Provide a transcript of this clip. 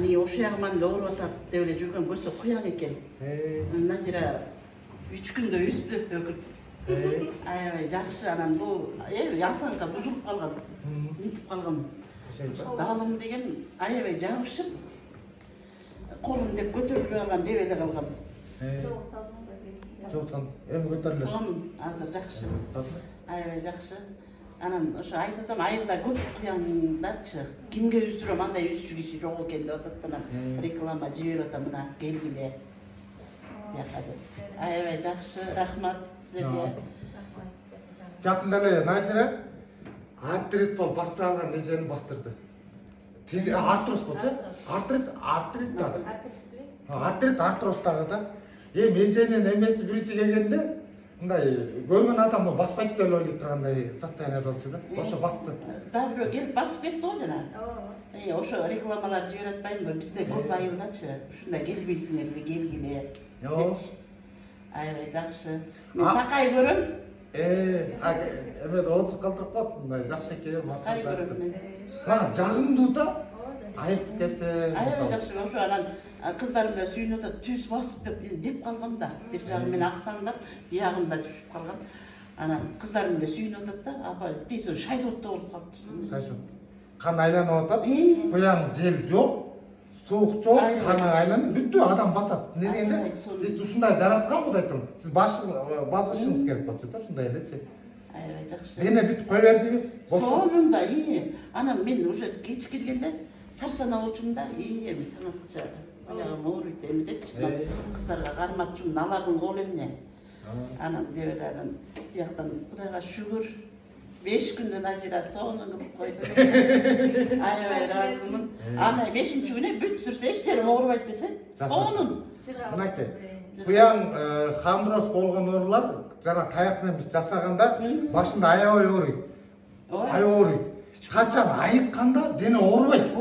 아니 오시야만 넣어놓다 때문에 줄건 벌써 고향했겠. 나지라 위축근도 있을 때 아유 жақсы анан бул ясанка бузулуп калган нитип калган даалым деген аябай жабышып колум деп көтөрүлбөй калган деп эле калган Жок сан эми көтөрүлөт. сонун азыр жакшы аябай жакшы анан ошо айтып атам айылда көп куяндарчы кимге үздүрөм андай үзчү киши жок экен деп атат анан реклама жиберип атам мына келгиле бияка деп аябай жакшы рахмат силерге Жакында эле Насира артрит болуп баспай алган нежени бастырды. Артроз болчу. Артрит дагы. Артроз дагы да. Эженин эмеси биринчи келгенде мындай көргөн адам баспайт деп ойлойт тургандай состояние болчу да. Ошо басты. Дагы бирөө келип басып кетти го жана. Ошо рекламалар жиберип атпайбы бизде көп айылдачы ушундай келбейсиңерби келгиле депчи. Аябай жакшы. Мен такай көрөм. Эме оозуп калтырып коет мындай жакшы экен Такай көрөм мен. Мага жагымдуу да. Айып кетсе. Аябай жакшы ошо анан кыздарым да сүйүнүп атат түз басып деп калгам да. Бир жагым мен аксаңдап, биягымда түшүп калган. Анан кыздарым да сүйүнүп атат да. Апа дейсиң шайдотто болуп калыптырсың. Шайдот. Кан айланып атат. Буян жел жок. Soğuk çok, kana aylanıp bütün adam basat. Ne diyeyim? Siz ушундай жараткан Кудай айтам. Siz basışыңыз керек болчу да, ушундай элечи. Аябай жакшы. Дене бүт кой берди. Сонунда анан мен уже кеч келгенде сарсана болчумун да, эми таңатча аягым ооруйт эми депчи. Кыздарга карматчумун, алардын колу эмне. Анан деп эле анан бияктан Кудайга шүгүр 5 күндө Назира сонун кылып койду. Аябай ыраазымын. Ана 5-чи күнү бүт сүрсө эч жерим оорубайт десе, сонун. Мынакей. Буян хандроз болгон оорулар жана таяк менен биз жасаганда башында аябай ооруйт. Аябай ооруйт. Качан айыкканда дене оорубайт.